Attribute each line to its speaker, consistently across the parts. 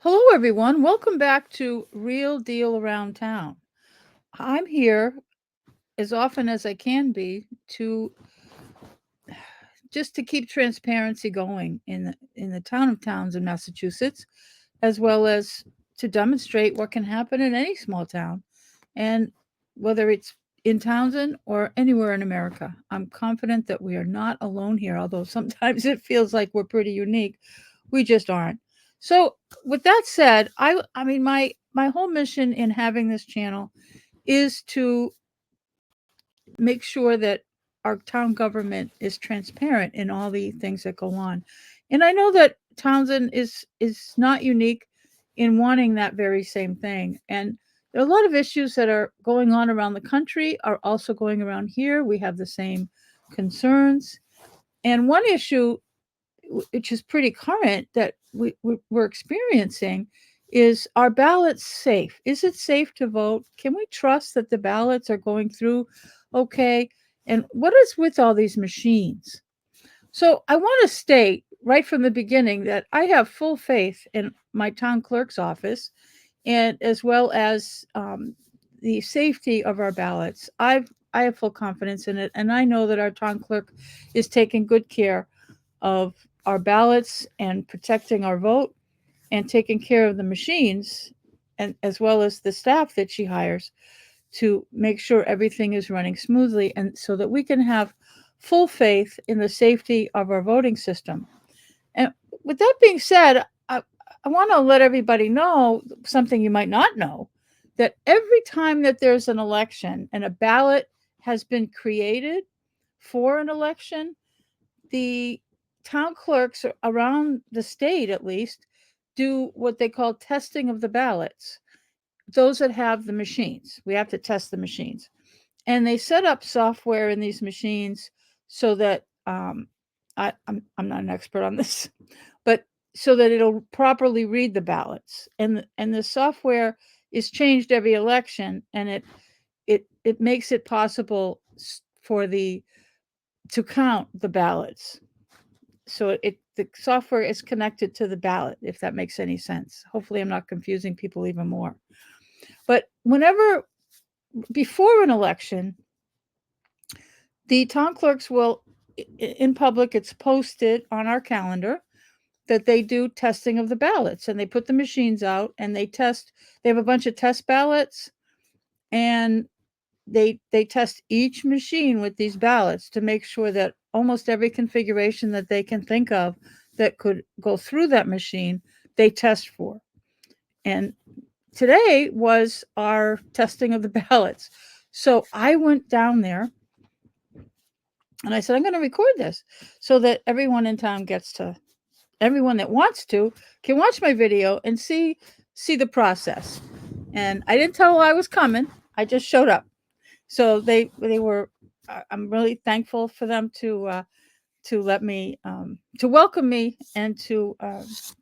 Speaker 1: Hello, everyone. Welcome back to Real Deal Around Town. I'm here as often as I can be to just to keep transparency going in the town of Townsend, Massachusetts, as well as to demonstrate what can happen in any small town, and whether it's in Townsend or anywhere in America. I'm confident that we are not alone here, although sometimes it feels like we're pretty unique. We just aren't. So, with that said, I mean my whole mission in having this channel is to make sure that our town government is transparent in all the things that go on. And I know that Townsend is not unique in wanting that very same thing. And there are a lot of issues that are going on around the country are also going around here. We have the same concerns. And one issue which is pretty current that we're experiencing is, are ballots safe? Is it safe to vote? Can we trust that the ballots are going through okay? And what is with all these machines? So I want to state right from the beginning that I have full faith in my town clerk's office, and as well as the safety of our ballots. I have full confidence in it, and I know that our town clerk is taking good care of our ballots and protecting our vote and taking care of the machines, and as well as the staff that she hires to make sure everything is running smoothly, and so that we can have full faith in the safety of our voting system. And with that being said, I want to let everybody know something you might not know, that every time that there's an election and a ballot has been created for an election, the town clerks around the state, at least, do what they call testing of the ballots. Those that have the machines, we have to test the machines. And they set up software in these machines so that I'm not an expert on this, but so that it'll properly read the ballots. And the software is changed every election, and it makes it possible for the to count the ballots. So the software is connected to the ballot, if that makes any sense. Hopefully I'm not confusing people even more. But whenever before an election, the town clerks will in public, it's posted on our calendar that they do testing of the ballots, and they put the machines out and they test. They have a bunch of test ballots, and they test each machine with these ballots to make sure that almost every configuration that they can think of that could go through that machine, they test for. And today was our testing of the ballots. So I went down there and I said, I'm going to record this so that everyone in town gets to, everyone that wants to can watch my video and see the process. And I didn't tell I was coming. I just showed up. So they were. I'm really thankful for them to let me to welcome me and to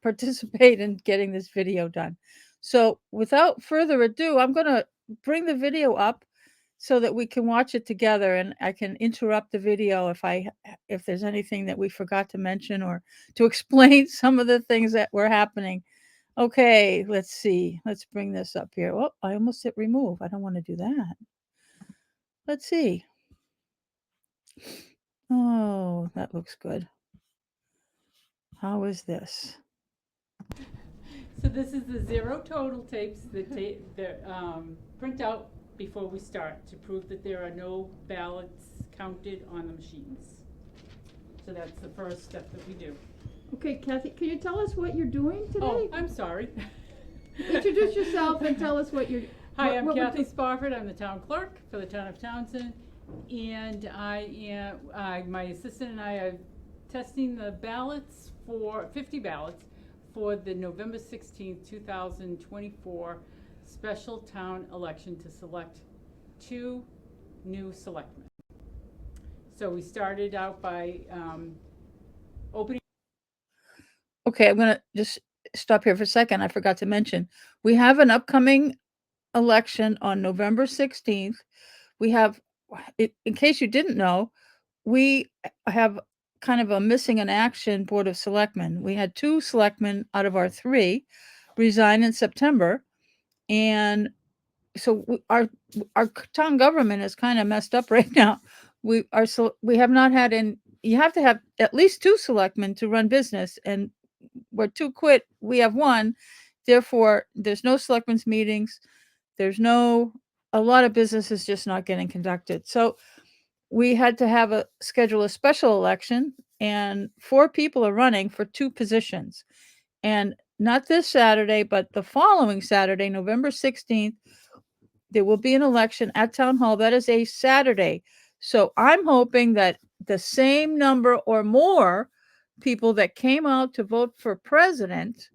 Speaker 1: participate in getting this video done. So without further ado, I'm going to bring the video up so that we can watch it together, and I can interrupt the video if there's anything that we forgot to mention, or to explain some of the things that were happening. Okay, let's see. Let's bring this up here. Oh, I almost hit remove. I don't want to do that. Let's see. Oh, that looks good. How is this?
Speaker 2: So this is the zero total tapes that print out before we start to prove that there are no ballots counted on the machines. So that's the first step that we do.
Speaker 1: Okay, Kathy, can you tell us what you're doing today?
Speaker 2: Oh, I'm sorry.
Speaker 1: Introduce yourself and tell us what you're.
Speaker 2: Hi, I'm Kathy Spofford. I'm the town clerk for the town of Townsend, and my assistant and I are testing the ballots for 50 ballots for the November 16th, 2024 special town election to select 2 new selectmen. So we started out by opening.
Speaker 1: Okay, I'm going to just stop here for a second. I forgot to mention we have an upcoming election on November 16th. We have, in case you didn't know, we have kind of a missing in action board of selectmen. We had 2 selectmen out of our 3. resign in September, and so our town government is kind of messed up right now. We have not had an you have to have at least two selectmen to run business, and where two quit, we have one. Therefore, there's no selectmen's meetings. There's no a lot of business is just not getting conducted. So we had to have a schedule a special election, and four people are running for two positions. And not this Saturday, but the following Saturday, November 16th, there will be an election at town hall. That is a Saturday. So I'm hoping that the same number or more people that came out to vote for president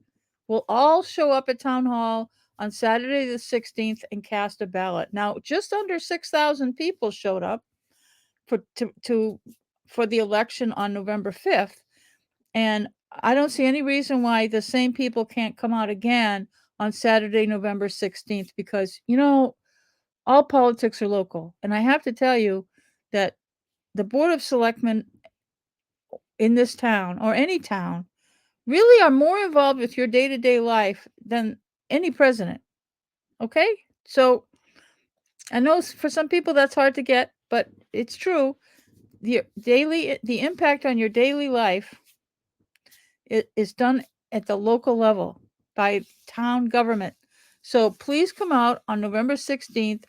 Speaker 1: will all show up at town hall on Saturday the 16th and cast a ballot. Now, just under 6,000 people showed up for the election on November 5th, and I don't see any reason why the same people can't come out again on Saturday, November 16th, because all politics are local. And I have to tell you that the Board of Selectmen in this town or any town really are more involved with your day-to-day life than any president. Okay? So I know for some people that's hard to get, but it's true. The impact on your daily life is done at the local level by town government. So please come out on November 16th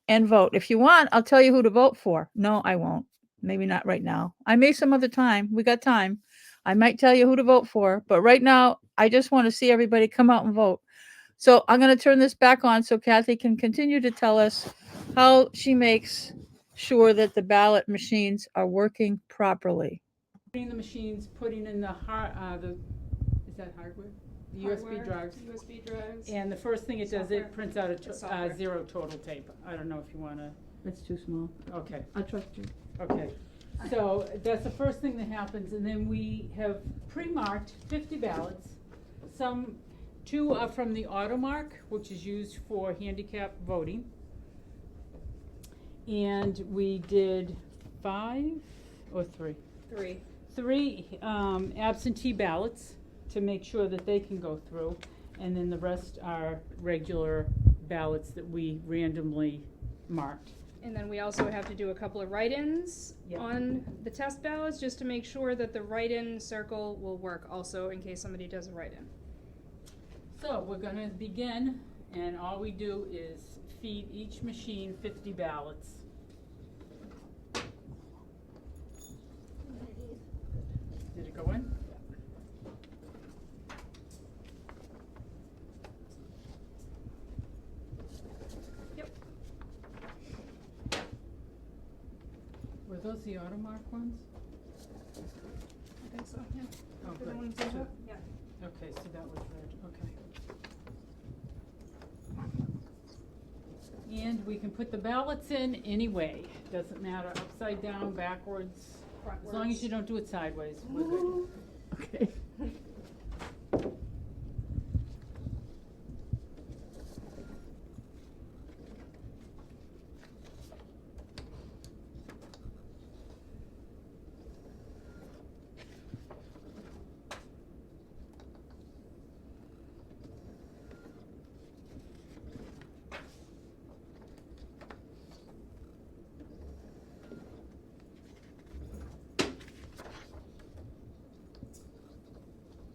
Speaker 1: and vote. If you want, I'll tell you who to vote for. No, I won't. Maybe not right now. I may some other time. We got time. I might tell you who to vote for, but right now I just want to see everybody come out and vote. So I'm going to turn this back on so Kathy can continue to tell us how she makes sure that the ballot machines are working properly.
Speaker 2: Putting the machines, putting in is that hardware? The USB drives.
Speaker 3: USB drives.
Speaker 2: And the first thing it does,
Speaker 3: Software.
Speaker 2: it prints out a
Speaker 3: The software.
Speaker 2: zero total tape. I don't know if you wanna,
Speaker 1: That's too small.
Speaker 2: okay,
Speaker 1: I'll trust you.
Speaker 2: okay. So that's the first thing that happens, and then we have pre-marked 50 ballots. Two are from the Automark, which is used for handicap voting. And we did 5 or 3?
Speaker 3: 3.
Speaker 2: 3 absentee ballots to make sure that they can go through, and then the rest are regular ballots that we randomly marked.
Speaker 3: And then we also have to do a couple of write-ins
Speaker 2: Yep.
Speaker 3: on the test ballots just to make sure that the write-in circle will work also in case somebody does a write-in.
Speaker 2: So we're gonna begin, and all we do is feed each machine 50 ballots. Did it go in?
Speaker 3: Yep.
Speaker 2: Were those the Automark ones?
Speaker 3: I think so, yeah.
Speaker 2: Oh,
Speaker 3: For the
Speaker 2: good.
Speaker 3: ones that
Speaker 2: So-
Speaker 3: have- yeah.
Speaker 2: Okay, so that was red, okay. And we can put the ballots in any way, doesn't matter, upside down, backwards, as long as you don't do it sideways, we're good.
Speaker 1: Okay.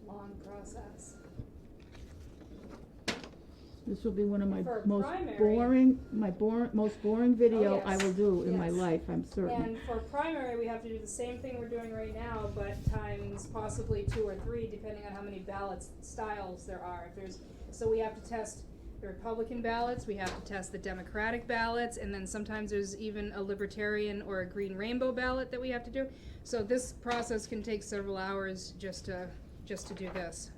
Speaker 3: Long process.
Speaker 1: This will be one of my
Speaker 3: For
Speaker 1: most
Speaker 3: primary-
Speaker 1: most boring video I
Speaker 3: yes.
Speaker 1: will do in my
Speaker 3: Yes.
Speaker 1: life, I'm certain.
Speaker 3: And for primary, we have to do the same thing we're doing right now, but times possibly 2 or 3, depending on how many ballots styles there are. So we have to test the Republican ballots, we have to test the Democratic ballots, and then sometimes there's even a Libertarian or a Green Rainbow ballot that we have to do. So this process can take several hours just to do this.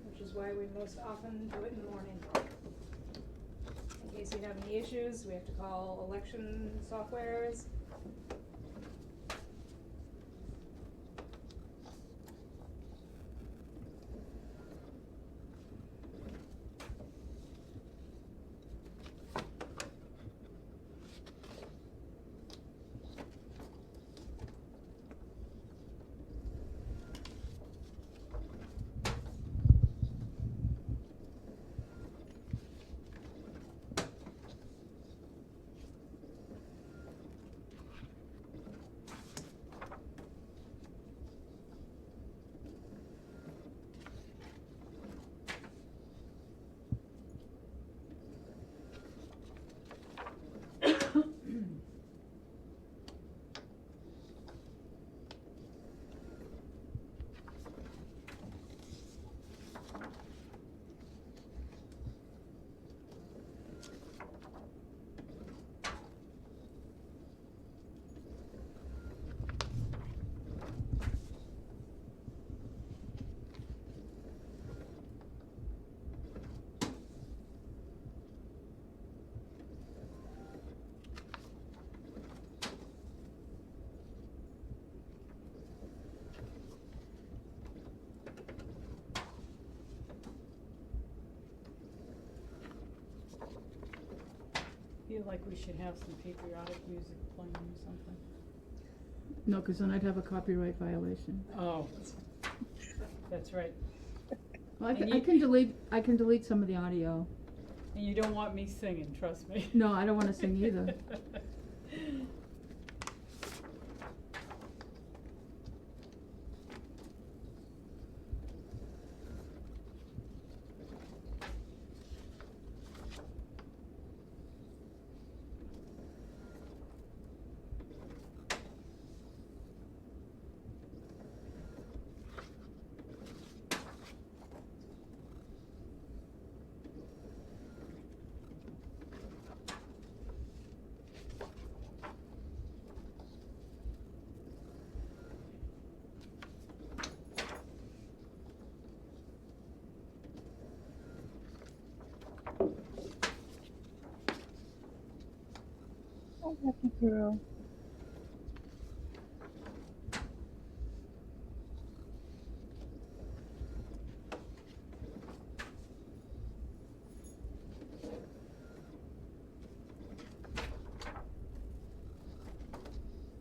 Speaker 3: Which is why we most often do it in the morning. In case you have any issues, we have to call election softwares.
Speaker 2: like we should have some patriotic music playing or something.
Speaker 1: No, because then I'd have a copyright violation.
Speaker 2: Oh, that's right.
Speaker 1: Well,
Speaker 2: And
Speaker 1: I
Speaker 2: you-
Speaker 1: can delete some of the audio.
Speaker 2: And you don't want me singing, trust me.
Speaker 1: No, I don't wanna sing either. Oh, happy girl.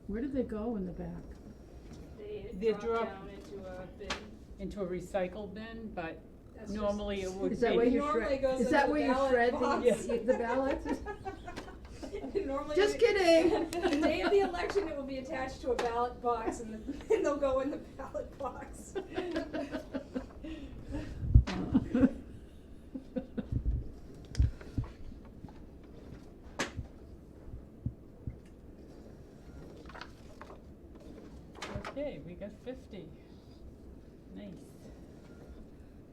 Speaker 1: Where did they go in the back?
Speaker 2: They
Speaker 3: Drop
Speaker 2: drop-
Speaker 3: down into a bin.
Speaker 2: Into a recycle bin, but
Speaker 3: That's just-
Speaker 2: normally it would be.
Speaker 1: Is that where you
Speaker 3: Normally
Speaker 1: shred?
Speaker 3: goes
Speaker 1: Is that
Speaker 3: into
Speaker 1: where
Speaker 3: the
Speaker 1: you
Speaker 3: ballot
Speaker 1: shred
Speaker 3: box.
Speaker 1: the ballots?
Speaker 3: Normally
Speaker 1: Just
Speaker 3: we-
Speaker 1: kidding.
Speaker 3: The day of the election, it will be attached to a ballot box, and they'll go in the ballot box.
Speaker 2: Okay, we got 50. Nice.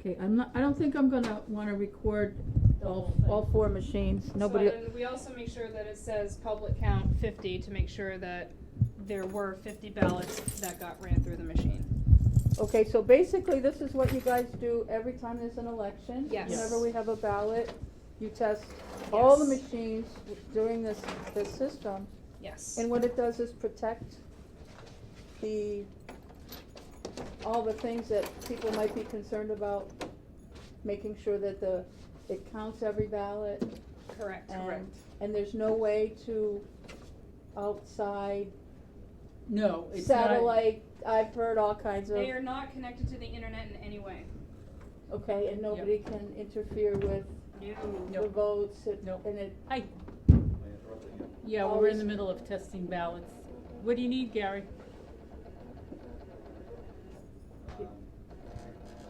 Speaker 1: Okay, I don't think I'm gonna wanna record
Speaker 2: The whole
Speaker 1: all
Speaker 2: thing.
Speaker 1: 4 machines. Nobody.
Speaker 3: So, and we also make sure that it says public count 50 to make sure that there were 50 ballots that got ran through the machine.
Speaker 1: Okay, so basically, this is what you guys do every time there's an election.
Speaker 3: Yes.
Speaker 1: Whenever we have a ballot, you test all the
Speaker 3: Yes.
Speaker 1: machines during this system.
Speaker 3: Yes.
Speaker 1: And what it does is protect all the things that people might be concerned about, making sure that it counts every ballot.
Speaker 3: Correct.
Speaker 1: And there's no way to outside
Speaker 2: No, it's not.
Speaker 1: satellite, I've heard all kinds of,
Speaker 3: They are not connected to the internet in any way.
Speaker 1: okay, and nobody can interfere with the
Speaker 2: Nope.
Speaker 1: votes,
Speaker 2: Nope.
Speaker 1: and it,
Speaker 2: Hi. Yeah,
Speaker 1: All
Speaker 2: we're in
Speaker 1: this-
Speaker 2: the middle of testing ballots. What do you need, Gary?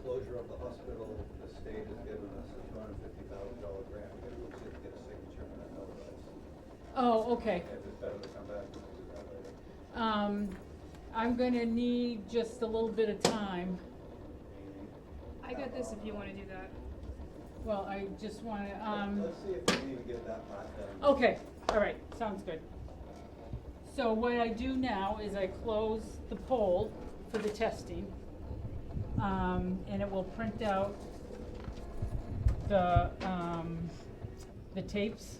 Speaker 4: Closure of the hospital, the state has given us a $250,000 grant, we're gonna go see to get a signature on that notarized.
Speaker 2: Oh, okay.
Speaker 4: If it's better to come back, we'll do that later.
Speaker 2: I'm gonna need just a little bit of time.
Speaker 3: I got this if you want to do that.
Speaker 2: Well, I just wanna,
Speaker 4: Let's see if we can even get that part done.
Speaker 2: okay, all right, sounds good. So what I do now is I close the poll for the testing. And it will print out the tapes,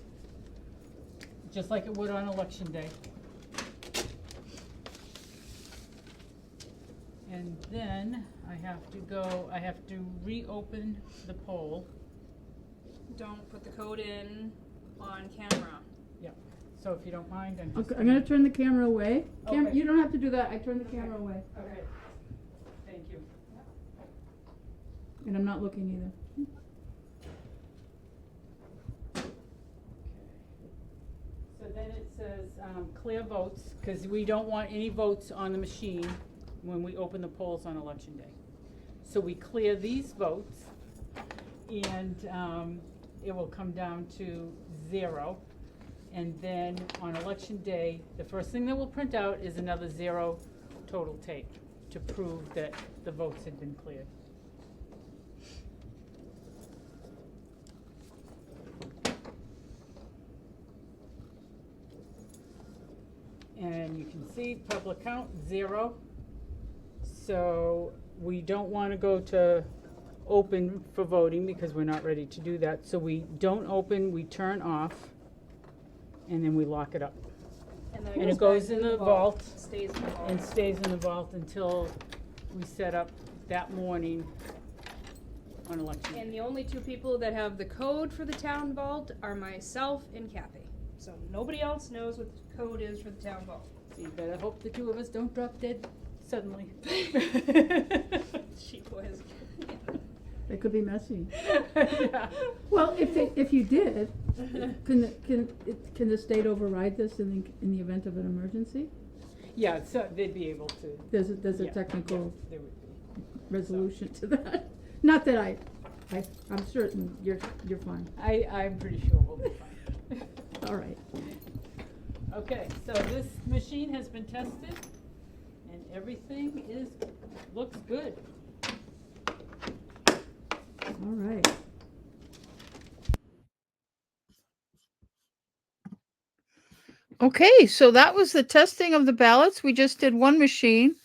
Speaker 2: just like it would on election day. And then I have to reopen the poll.
Speaker 3: Don't put the code in on camera.
Speaker 2: Yep, so if you don't mind, I'm just.
Speaker 1: okay, I'm gonna turn the camera away.
Speaker 2: Okay.
Speaker 1: You don't have to do that, I turn the camera away,
Speaker 2: Okay, thank you.
Speaker 1: and I'm not looking either.
Speaker 2: So then it says, clear votes, cause we don't want any votes on the machine when we open the polls on election day. So we clear these votes, and, it will come down to 0. And then on election day, the first thing that will print out is another 0 total tape to prove that the votes had been cleared. And you can see public count, 0. So we don't wanna go to open for voting because we're not ready to do that. So we don't open, we turn off, and then we lock it up.
Speaker 3: And then
Speaker 2: And it
Speaker 3: back
Speaker 2: goes in the vault
Speaker 3: Stays in the vault.
Speaker 2: and stays in the vault until we set up that morning on election.
Speaker 3: And the only 2 people that have the code for the town vault are myself and Kathy. So nobody else knows what the code is for the town vault.
Speaker 2: So you better hope the two of us don't drop dead suddenly.
Speaker 3: She was.
Speaker 1: It could be messy.
Speaker 2: Yeah.
Speaker 1: Well, if you did, can the state override this in the event of an emergency?
Speaker 2: Yeah, so they'd be able to.
Speaker 1: There's a
Speaker 2: Yeah,
Speaker 1: technical
Speaker 2: yeah, there would be.
Speaker 1: resolution to that. Not that I'm certain you're fine.
Speaker 2: I'm pretty sure we'll be fine.
Speaker 1: All right.
Speaker 2: Okay, so this machine has been tested and everything looks good.
Speaker 1: All right. Okay, so that was the testing of the ballots. We just did one machine,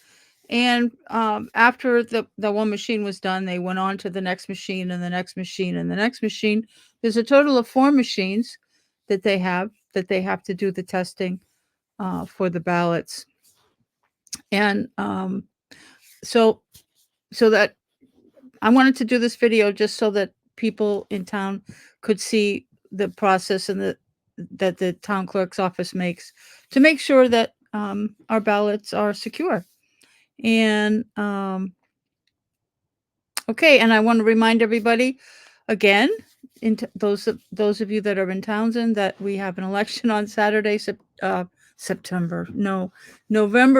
Speaker 1: and after the one machine was done, they went on to the next machine and the next machine and the next machine. There's a total of 4 machines that they have to do the testing for the ballots, and so that I wanted to do this video just so that people in town could see the process and that the town clerk's office makes to make sure that our ballots are secure. And okay, and I want to remind everybody again, those of you that are in Townsend, that we have an election on Saturday, November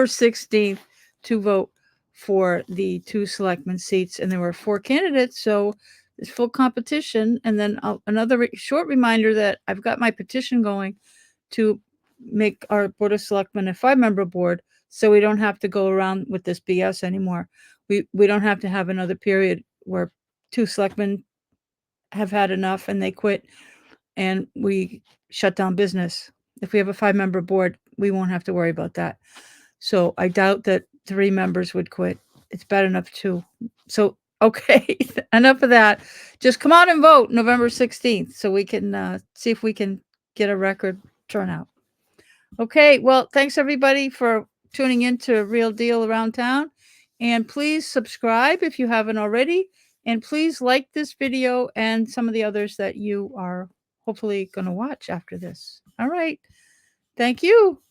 Speaker 1: 16th, to vote for the 2 selectmen seats, and there were 4 candidates, so it's full competition. And then another short reminder that I've got my petition going to make our Board of Selectmen a 5-member board, so we don't have to go around with this BS anymore. We don't have to have another period where 2 selectmen have had enough and they quit and we shut down business. If we have a 5-member board, we won't have to worry about that. So I doubt that 3 members would quit. It's bad enough 2. So, okay, enough of that. Just come out and vote November 16th so we can see if we can get a record turnout. Okay, well, thanks everybody for tuning in to Real Deal Around Town. And please subscribe if you haven't already. And please like this video and some of the others that you are hopefully going to watch after this. All right. Thank you.